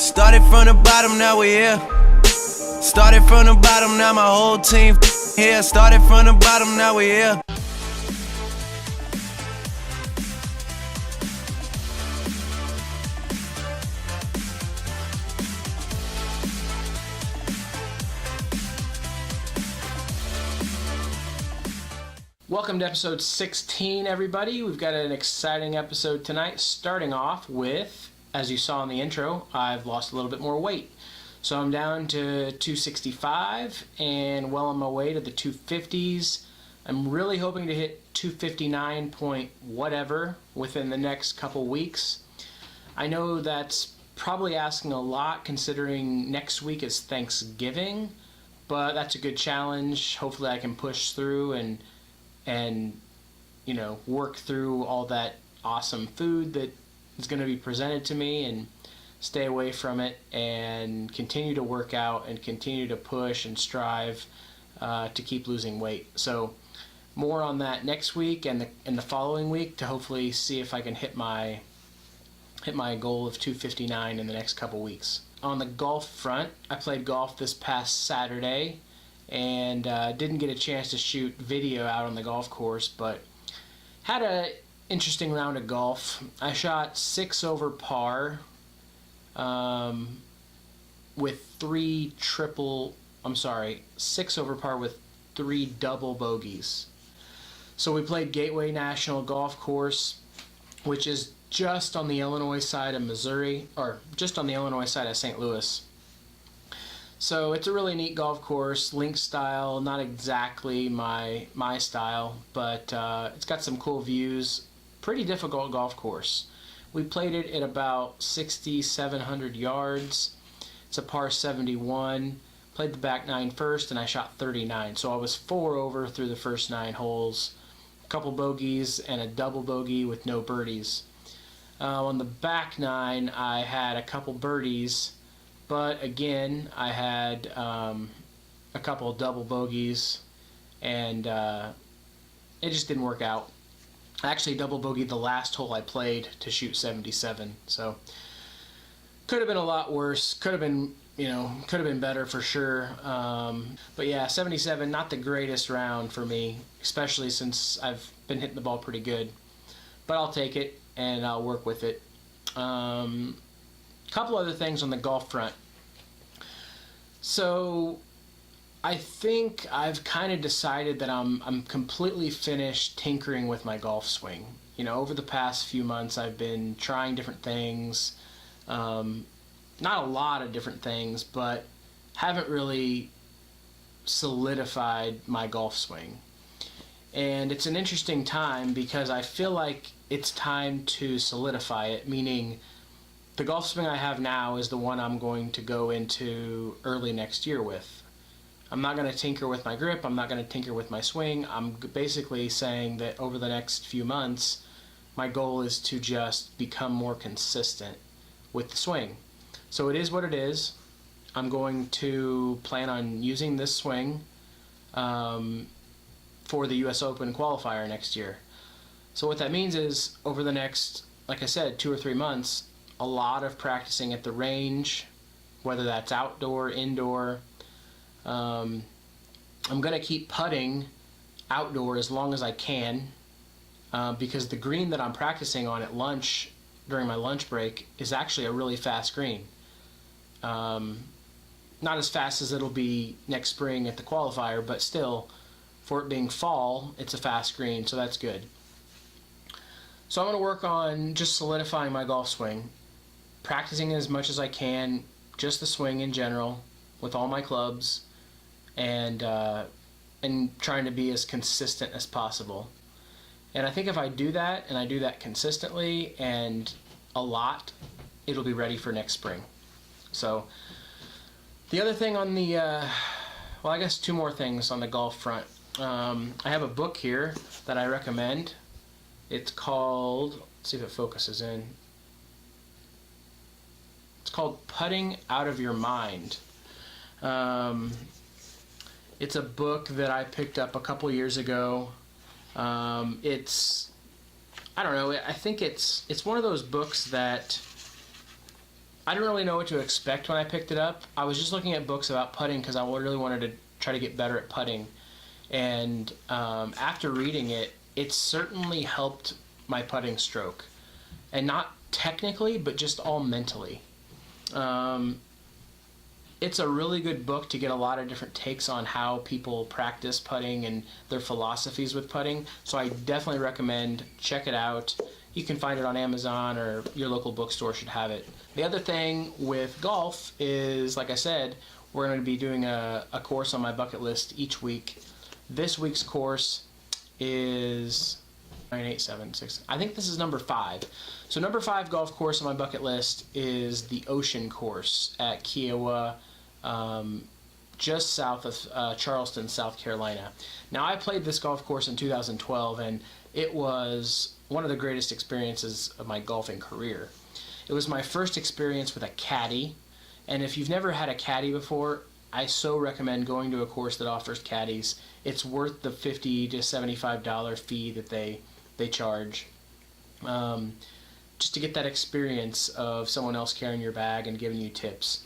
Started from the bottom, now we here. Started from the bottom, now my whole team here. Started from the bottom, now we here. Welcome to episode 16, everybody. We've got an exciting episode tonight, starting off with, as you saw in the intro, I've lost a little bit more weight. So I'm down to 265 and well on my way to the 250s. I'm really hoping to hit 259 point whatever within the next couple weeks. I know that's probably asking a lot considering next week is Thanksgiving, but that's a good challenge. Hopefully I can push through and you know, work through all that awesome food that is going to be presented to me and stay away from it and continue to work out and continue to push and strive to keep losing weight. So more on that next week and the following week to hopefully see if I can hit my goal of 259 in the next couple weeks. On the golf front, I played golf this past Saturday and didn't get a chance to shoot video out on the golf course, but had a interesting round of golf. I shot 6 over par with 6 over par with 3 double bogeys. So we played Gateway National Golf Course, which is just on the Illinois side of Missouri, or just on the Illinois side of St. Louis. So it's a really neat golf course, link style, not exactly my style, but it's got some cool views. Pretty difficult golf course. We played it at about 6,700 yards. It's a par 71. Played the back 9 first, and I shot 39. So I was 4 over through the first 9 holes. A couple bogeys and a double bogey with no birdies. On the back 9, I had a couple birdies, but again, I had a couple of double bogeys, and it just didn't work out. I actually double bogeyed the last hole I played to shoot 77, so could have been a lot worse. Could have been, could have been better for sure. But yeah, 77, not the greatest round for me, especially since I've been hitting the ball pretty good. But I'll take it and I'll work with it. Couple other things on the golf front. So I think I've kind of decided that I'm completely finished tinkering with my golf swing. Over the past few months I've been trying different things, not a lot of different things, but haven't really solidified my golf swing. And it's an interesting time because I feel like it's time to solidify it, meaning the golf swing I have now is the one I'm going to go into early next year with. I'm not going to tinker with my grip, I'm not going to tinker with my swing. I'm basically saying that over the next few months, my goal is to just become more consistent with the swing. So it is what it is. I'm going to plan on using this swing for the US Open qualifier next year. So what that means is over the next, like I said, 2 or 3 months, a lot of practicing at the range, whether that's outdoor, indoor. I'm going to keep putting outdoor as long as I can because the green that I'm practicing on at lunch, during my lunch break, is actually a really fast green. Not as fast as it'll be next spring at the qualifier, but still, for it being fall, it's a fast green, so that's good. So I'm going to work on just solidifying my golf swing, practicing as much as I can, just the swing in general, with all my clubs, and trying to be as consistent as possible. And I think if I do that, and I do that consistently and a lot, it'll be ready for next spring. So the other thing on the, well, I guess 2 more things on the golf front. I have a book here that I recommend. It's called, let's see if it focuses in. It's called Putting Out of Your Mind. It's a book that I picked up a couple years ago. It's, I don't know, I think it's one of those books that I didn't really know what to expect when I picked it up. I was just looking at books about putting because I really wanted to try to get better at putting. And after reading it, it certainly helped my putting stroke. And not technically, but just all mentally. It's a really good book to get a lot of different takes on how people practice putting and their philosophies with putting. So I definitely recommend check it out. You can find it on Amazon, or your local bookstore should have it. The other thing with golf is, like I said, we're going to be doing a course on my bucket list each week. This week's course is 9, 8, 7, 6. I think this is number 5. So number 5 golf course on my bucket list is the Ocean Course at Kiowa, just south of Charleston, South Carolina. Now, I played this golf course in 2012, and it was one of the greatest experiences of my golfing career. It was my first experience with a caddy, and if you've never had a caddy before, I so recommend going to a course that offers caddies. It's worth the $50 to $75 fee that they charge, just to get that experience of someone else carrying your bag and giving you tips.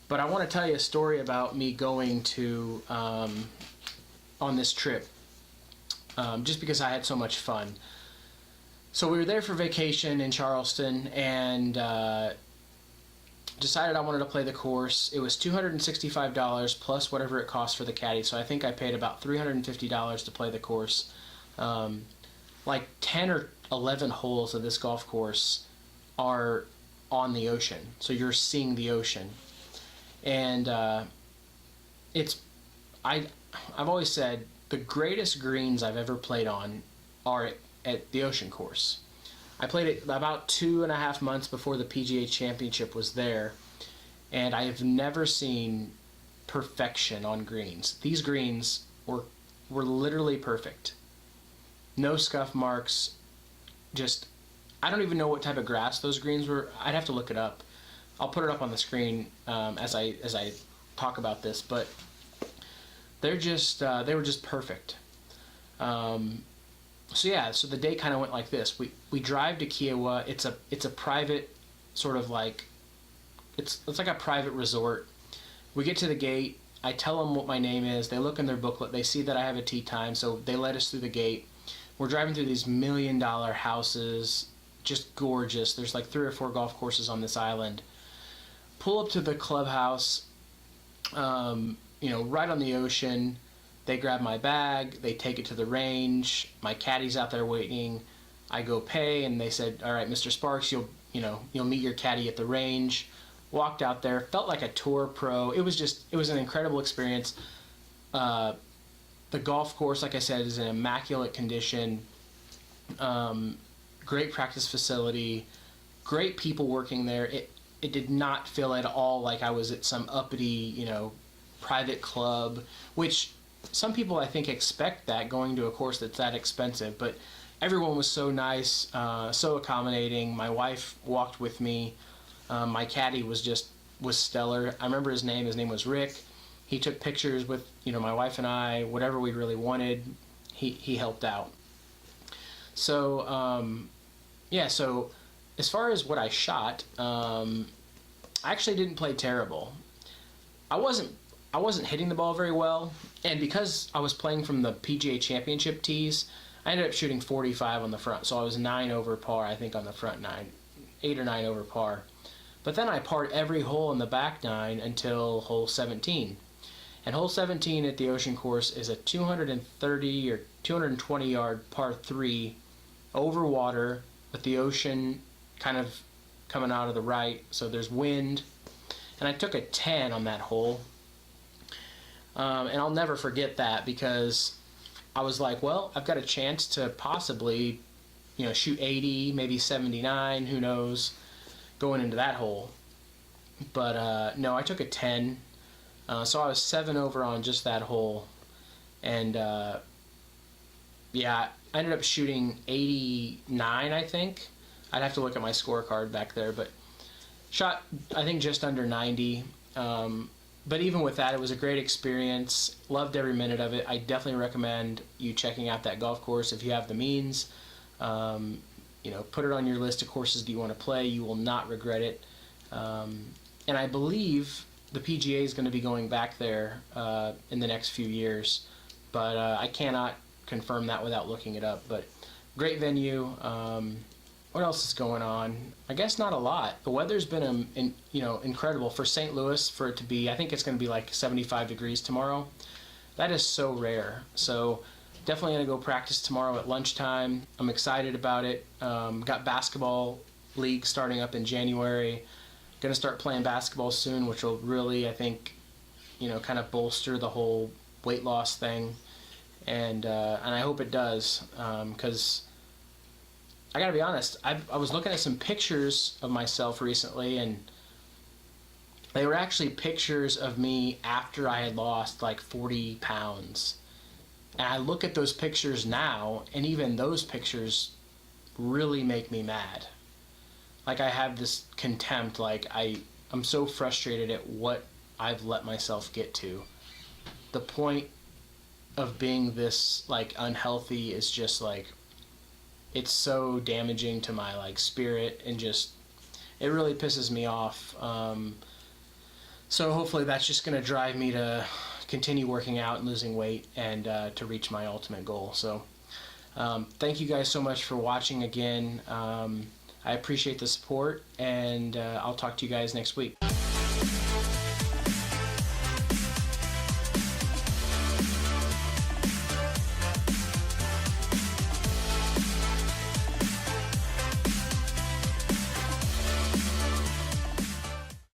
But I want to tell you a story about me going to on this trip, just because I had so much fun. So we were there for vacation in Charleston, and decided I wanted to play the course. It was $265 plus whatever it cost for the caddy, so I think I paid about $350 to play the course. Like 10 or 11 holes of this golf course are on the ocean, so you're seeing the ocean. And I've always said the greatest greens I've ever played on are at the Ocean Course. I played it about 2.5 months before the PGA Championship was there, and I have never seen perfection on greens. These greens were literally perfect. No scuff marks. Just, I don't even know what type of grass those greens were. I'd have to look it up. I'll put it up on the screen as I talk about this, but they were just perfect. So yeah, so the day kind of went like this. We drive to Kiowa. It's a private sort of like, it's like a private resort. We get to the gate. I tell them what my name is. They look in their booklet. They see that I have a tee time, so they let us through the gate. We're driving through these $1 million houses, just gorgeous. There's like 3 or 4 golf courses on this island. Pull up to the clubhouse, right on the ocean. They grab my bag, they take it to the range. My caddy's out there waiting. I go pay, and they said, "All right, Mr. Sparks, you'll meet your caddy at the range." Walked out there, felt like a tour pro. It was an incredible experience. The golf course, like I said, is in immaculate condition. Great practice facility, great people working there. It did not feel at all like I was at some uppity, private club, which some people I think expect that going to a course that's that expensive, but everyone was so nice, so accommodating. My wife walked with me. My caddy was stellar. I remember his name. His name was Rick. He took pictures with my wife and I. Whatever we really wanted, he helped out. So so as far as what I shot, I actually didn't play terrible. I wasn't hitting the ball very well, and because I was playing from the PGA Championship tees, I ended up shooting 45 on the front, so I was 9 over par, I think, on the front 9, 8 or 9 over par. But then I parred every hole in the back 9 until hole 17. And hole 17 at the Ocean Course is a 230 or 220 yard par 3 over water with the ocean kind of coming out of the right, so there's wind. And I took a 10 on that hole. And I'll never forget that, because I was like, well, I've got a chance to possibly, shoot 80, maybe 79, who knows, going into that hole. But no, I took a 10. So I was 7 over on just that hole. And I ended up shooting 89, I think. I'd have to look at my scorecard back there, but shot, I think, just under 90. But even with that, it was a great experience. Loved every minute of it. I definitely recommend you checking out that golf course if you have the means. Put it on your list of courses that you want to play. You will not regret it. And I believe the PGA is going to be going back there in the next few years, but I cannot confirm that without looking it up. But great venue. What else is going on? I guess not a lot. The weather's been incredible for St. Louis, for it to be. I think it's going to be like 75 degrees tomorrow. That is so rare. So definitely going to go practice tomorrow at lunchtime. I'm excited about it. Got basketball league starting up in January. Going to start playing basketball soon, which will really, I think, kind of bolster the whole weight loss thing. And I hope it does, because I gotta be honest, I was looking at some pictures of myself recently, and they were actually pictures of me after I had lost like 40 pounds. And I look at those pictures now, and even those pictures really make me mad. Like, I have this contempt, like I'm so frustrated at what I've let myself get to. The point of being this like unhealthy is just like, it's so damaging to my like spirit, and just it really pisses me off. So hopefully that's just going to drive me to continue working out and losing weight, and to reach my ultimate goal. So thank you guys so much for watching again. I appreciate the support, and I'll talk to you guys next week.